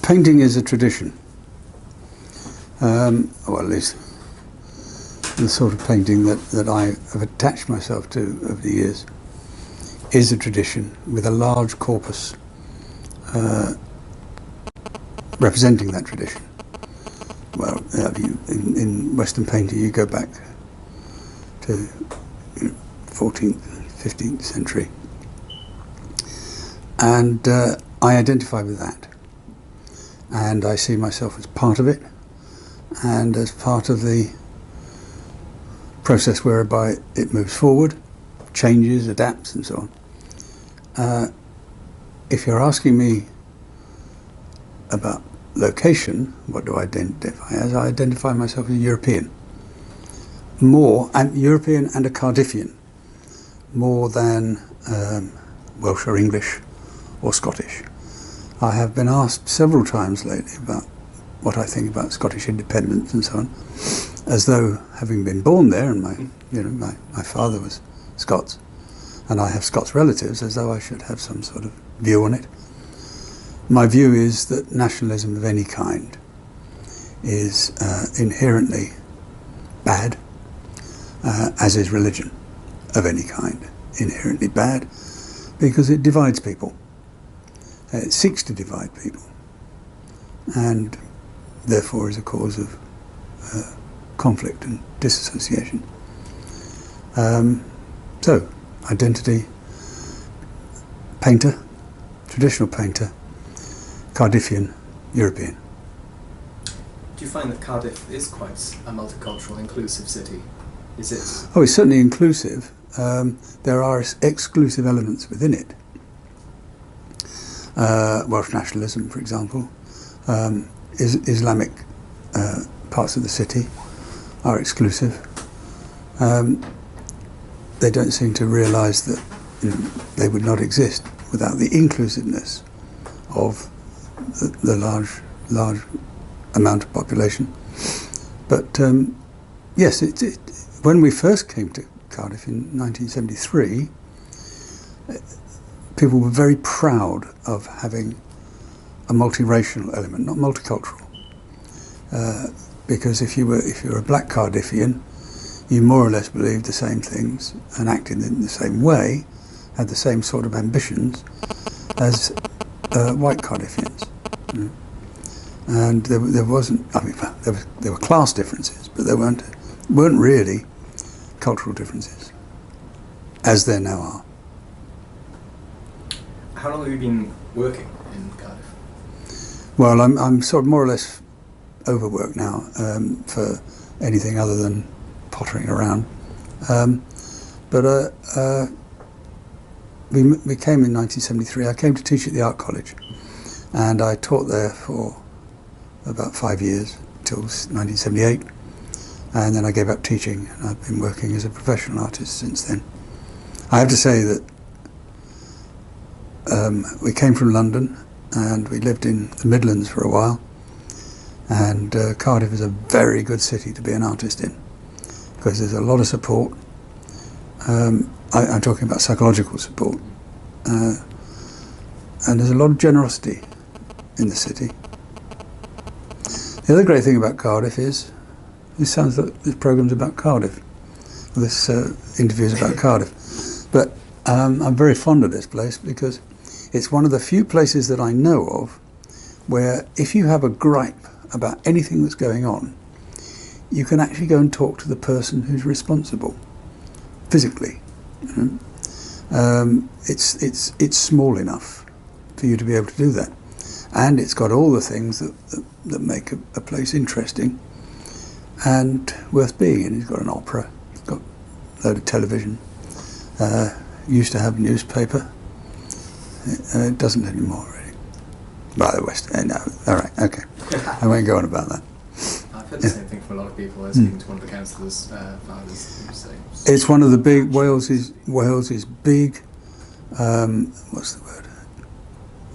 Painting is a tradition. Or at least the sort of painting that I have attached myself to over the years is a tradition with a large corpus representing that tradition. Well, in Western painting you go back to 14th, 15th century, and I identify with that, and I see myself as part of it and as part of the process whereby it moves forward, changes, adapts and so on. If you're asking me about location, what do I identify as? I identify myself as a European. European and a Cardiffian, more than Welsh or English or Scottish. I have been asked several times lately about what I think about Scottish independence and so on, as though, having been born there, and my father was Scots, and I have Scots relatives, as though I should have some sort of view on it. My view is that nationalism of any kind is inherently bad, as is religion of any kind inherently bad, because it divides people. It seeks to divide people, and therefore is a cause of conflict and disassociation. So, identity, painter, traditional painter, Cardiffian, European. Do you find that Cardiff is quite a multicultural, inclusive city? Is it? Oh, it's certainly inclusive. There are exclusive elements within it. Welsh nationalism, for example, Islamic parts of the city are exclusive. They don't seem to realise that they would not exist without the inclusiveness of the large amount of population. But yes, when we first came to Cardiff in 1973, people were very proud of having a multiracial element, not multicultural. Because if you were a black Cardiffian, you more or less believed the same things and acted in the same way, had the same sort of ambitions as white Cardiffians. And there wasn't, I mean, there were class differences, but there weren't really cultural differences, as there now are. How long have you been working in Cardiff? Well, I'm sort of more or less overworked now for anything other than pottering around. But we came in 1973. I came to teach at the art college, and I taught there for about 5 years until 1978, and then I gave up teaching, and I've been working as a professional artist since then. I have to say that we came from London and we lived in the Midlands for a while, and Cardiff is a very good city to be an artist in, because there's a lot of support. I'm talking about psychological support, and there's a lot of generosity in the city. The other great thing about Cardiff is, this sounds like this programme's about Cardiff, this interview's about Cardiff, but I'm very fond of this place because it's one of the few places that I know of where if you have a gripe about anything that's going on, you can actually go and talk to the person who's responsible, physically. You know? It's small enough for you to be able to do that, and it's got all the things that make a place interesting and worth being in. It's got an opera, it's got a load of television, used to have a newspaper. It doesn't anymore, really. By the West End, no. All right, okay. I won't go on about that. I've heard the same thing from a lot of people. I was speaking to one of the councillors' fathers who was saying. It's one of the big, Wales is big, what's the word?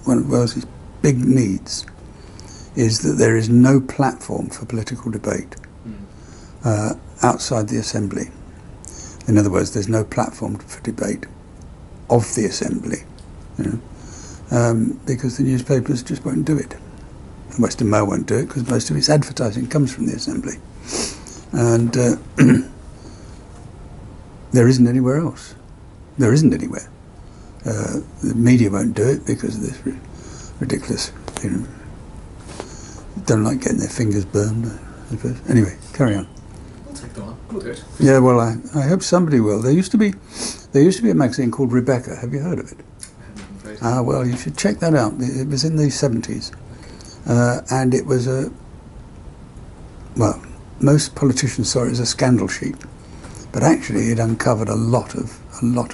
One of Wales's big needs is that there is no platform for political debate outside the Assembly. In other words, there's no platform for debate of the Assembly. You know, because the newspapers just won't do it. the Western Mail won't do it because most of its advertising comes from the Assembly. And there isn't anywhere else. There isn't anywhere. The media won't do it because of this ridiculous, don't like getting their fingers burned. Anyway, carry on. We'll take them on. We'll do it. Yeah, well, I hope somebody will. There used to be a magazine called Rebecca. Have you heard of it? I haven't. Ah, well, you should check that out. It was in the 70s, and it was well, most politicians saw it as a scandal sheet, but actually it uncovered a lot of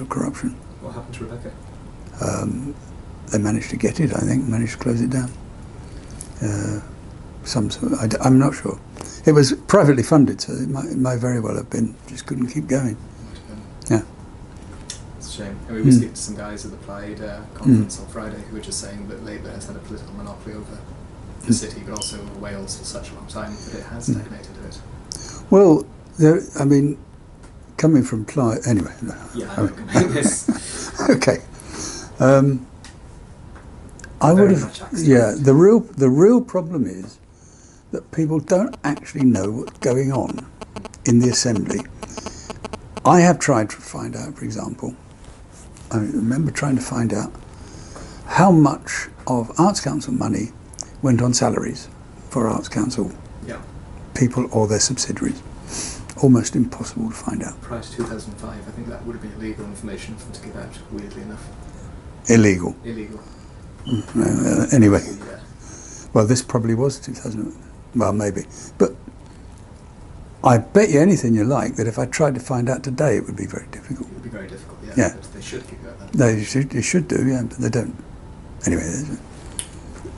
corruption. What happened to Rebecca? They managed to get it, I think, managed to close it down. I'm not sure. It was privately funded, so it might very well have been, just couldn't keep going. Yeah. It's a shame. I mean, we speak to some guys at the Pride conference on Friday who were just saying that Labour has had a political monopoly over the city, but also over Wales for such a long time that it has stagnated a bit. Well, coming from Clyde, anyway. No. Yeah, I recommend this. Okay. I would have. Yeah, the real problem is that people don't actually know what's going on in the Assembly. I have tried to find out, for example, I remember trying to find out how much of Arts Council money went on salaries for Arts Council people or their subsidiaries. Almost impossible to find out. Prior to 2005, I think that would have been illegal information for them to give out, weirdly enough. Illegal? Illegal. Anyway. Yeah. Well, this probably was 2000. Well, maybe. But I bet you anything you like that if I tried to find out today, it would be very difficult. It would be very difficult, yeah. Yeah. But they should give you that. They should do, yeah, but they don't. Anyway,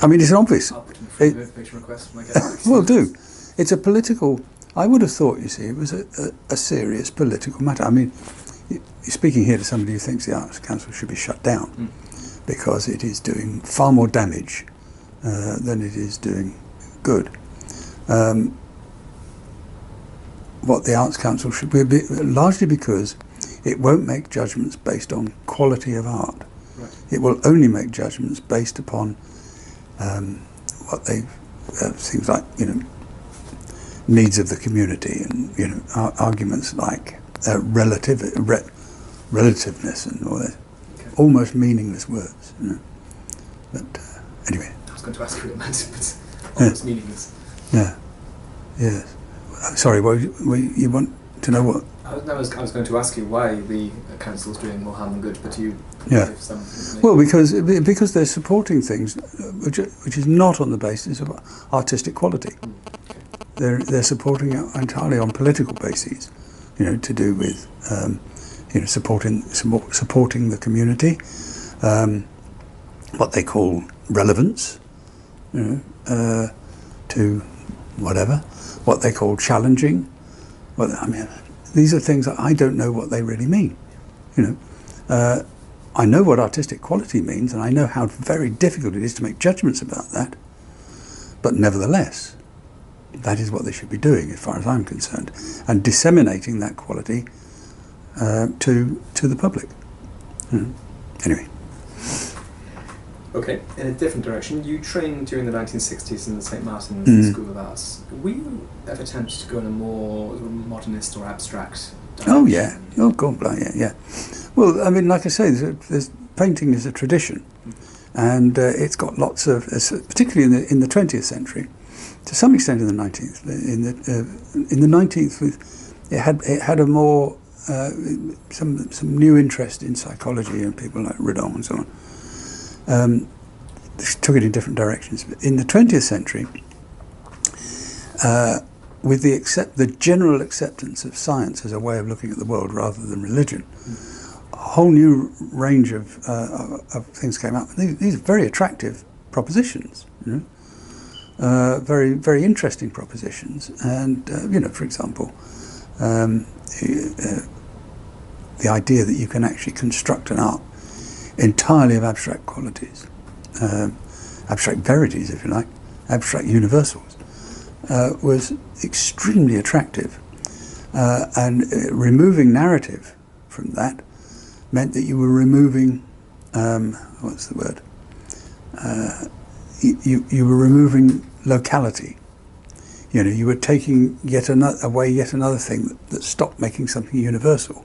I mean, it's obvious. I'll put in for an information request for my guests. Well, do. It's a political. I would have thought, you see, it was a serious political matter. I mean, you're speaking here to somebody who thinks the Arts Council should be shut down because it is doing far more damage than it is doing good. What the Arts Council should be, largely because it won't make judgments based on quality of art. Right. It will only make judgments based upon what they things like, needs of the community, and arguments like relativeness and all that, almost meaningless words. But anyway. I was going to ask you what it meant, but almost meaningless. Yeah. Yes. Sorry. Well, you want to know what? I was going to ask you why the council's doing more harm than good, but you Yeah. give some information. Well, because they're supporting things which is not on the basis of artistic quality. They're supporting it entirely on political bases, to do with supporting the community, what they call relevance, to whatever, what they call challenging. Well, I mean, these are things that I don't know what they really mean. I know what artistic quality means, and I know how very difficult it is to make judgments about that. But nevertheless, that is what they should be doing, as far as I'm concerned, and disseminating that quality to the public. Anyway. Okay, in a different direction, you trained during the 1960s in the St Martin's School of Arts. Were you ever tempted to go in a more modernist or abstract direction? Oh yeah, oh God, yeah. Well, I mean, like I say, painting is a tradition, and it's got lots of, particularly in the 20th century, to some extent in the 19th. In the 19th, it had a more some new interest in psychology and people like Redon and so on. Took it in different directions. But in the 20th century, with the general acceptance of science as a way of looking at the world rather than religion, a whole new range of things came up. These are very attractive propositions, very, very interesting propositions. And for example, the idea that you can actually construct an art entirely of abstract qualities, abstract verities, if you like, abstract universals, was extremely attractive. And removing narrative from that meant that you were removing, what's the word? You were removing locality. You know, you were taking yet another thing that stopped making something universal,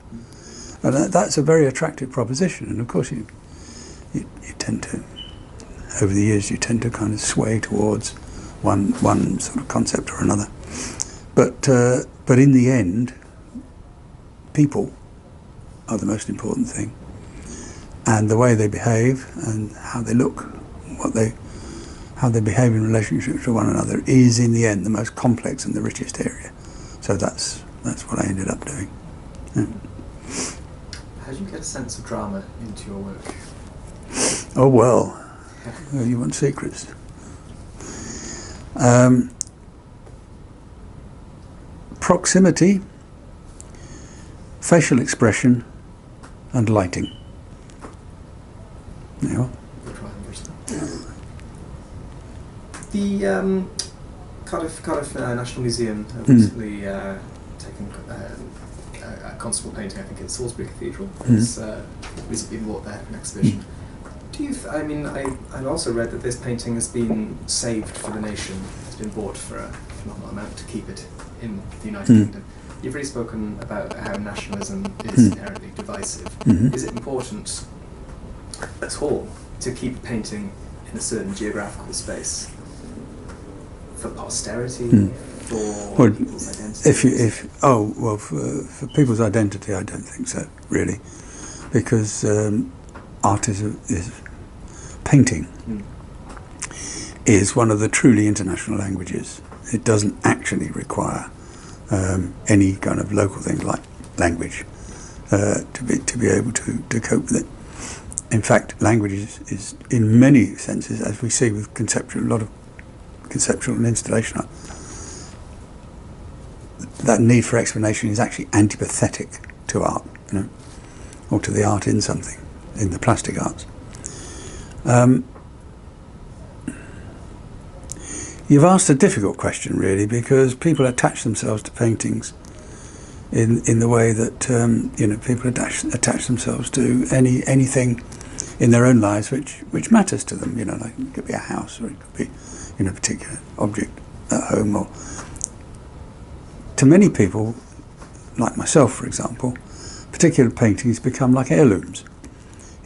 and that's a very attractive proposition. And of course, you tend to, over the years, you tend to kind of sway towards one sort of concept or another. But in the end, people are the most important thing, and the way they behave and how they look, how they behave in relationship to one another is, in the end, the most complex and the richest area. So that's what I ended up doing. Yeah. How do you get a sense of drama into your work? Oh well, you want secrets. Proximity, facial expression, and lighting. There you are. The Cardiff National Museum have recently taken a constable painting, I think, at Salisbury Cathedral. It's recently been brought there for an exhibition. Do you? I've also read that this painting has been saved for the nation. It's been bought for a phenomenal amount to keep it in the United Kingdom. You've really spoken about how nationalism is inherently divisive. Is it important at all to keep painting in a certain geographical space for posterity, for people's identity? For people's identity, I don't think so, really, because art is painting is one of the truly international languages. It doesn't actually require any kind of local thing like language to be able to cope with it. In fact, language is in many senses, as we see with a lot of conceptual and installation art, that need for explanation is actually antipathetic to art, you know, or to the art in something, in the plastic arts. You've asked a difficult question, really, because people attach themselves to paintings in the way that people attach themselves to anything in their own lives which matters to them. You know, like it could be a house, or it could be a particular object at home. Or to many people, like myself, for example, particular paintings become like heirlooms.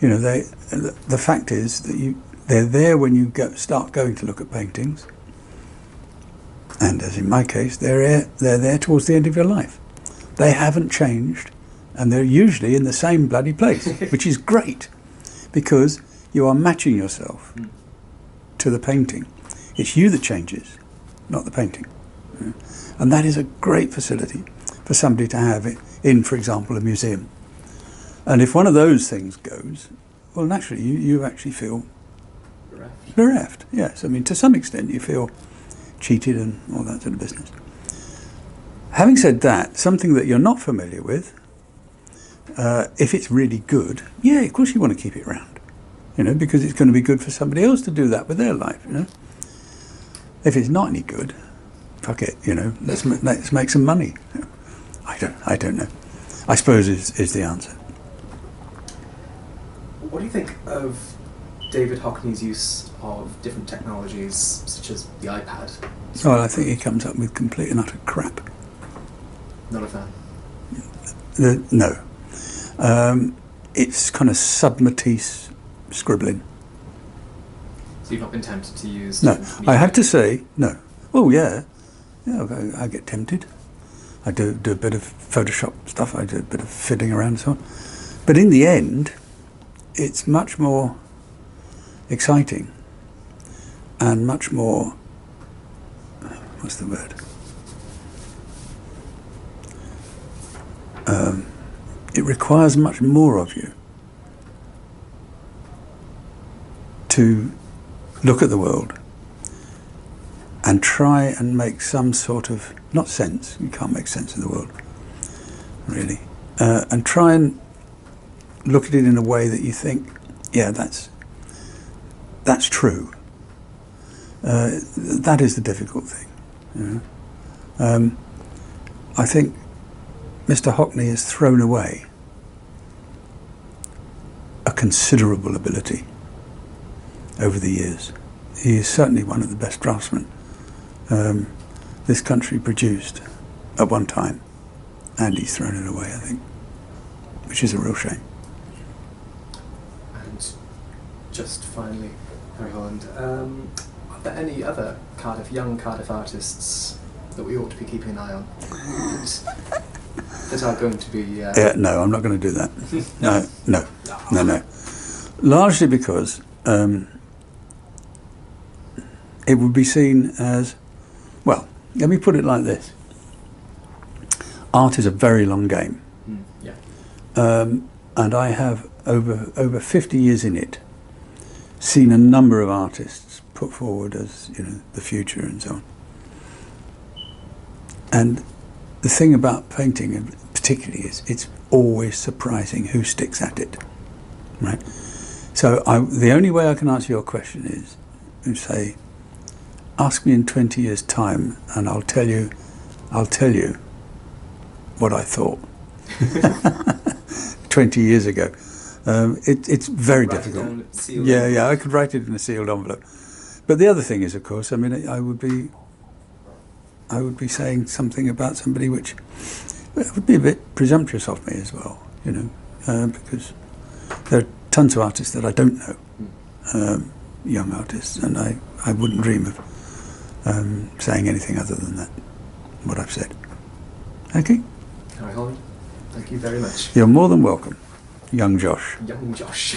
You know, the fact is that they're there when you start going to look at paintings. And as in my case, they're there towards the end of your life. They haven't changed, and they're usually in the same bloody place, which is great, because you are matching yourself to the painting. It's you that changes, not the painting. And that is a great facility for somebody to have it in, for example, a museum. And if one of those things goes, well, naturally, you actually feel bereft. Yes, I mean, to some extent, you feel cheated and all that sort of business. Having said that, something that you're not familiar with, if it's really good, yeah, of course you want to keep it around, you know, because it's going to be good for somebody else to do that with their life, you know. If it's not any good, fuck it, you know, let's make some money. I don't know. I suppose is the answer. What do you think of David Hockney's use of different technologies, such as the iPad? Well, I think he comes up with complete and utter crap. Not a fan? No. It's kind of sub-Matisse scribbling. So you've not been tempted to use... No, I have to say, no. Oh, yeah. Yeah, I get tempted. I do a bit of Photoshop stuff, I do a bit of fiddling around and so on. But in the end, it's much more exciting and much more, what's the word? It requires much more of you to look at the world and try and make some sort of, not sense, you can't make sense of the world, really, and try and look at it in a way that you think, yeah, that's true. That is the difficult thing. You know? I think Mr. Hockney has thrown away a considerable ability over the years. He is certainly one of the best draftsmen this country produced at one time, and he's thrown it away, I think, which is a real shame. And just finally, Harry Holland, are there any other young Cardiff artists that we ought to be keeping an eye on that are going to be... No, I'm not going to do that. No. Largely because it would be seen as, well, let me put it like this. Art is a very long game. And I have, over 50 years in it, seen a number of artists put forward as, the future and so on. And the thing about painting particularly is it's always surprising who sticks at it, right? So the only way I can answer your question is to say, ask me in 20 years' time and I'll tell you what I thought 20 years ago. It's very difficult. Yeah, I could write it in a sealed envelope. But the other thing is, of course, I mean, I would be saying something about somebody which would be a bit presumptuous of me as well, because there are tons of artists that I don't know, young artists, and I wouldn't dream of saying anything other than that, what I've said. Okay? Harry Holland, thank you very much. You're more than welcome, young Josh. Young Josh.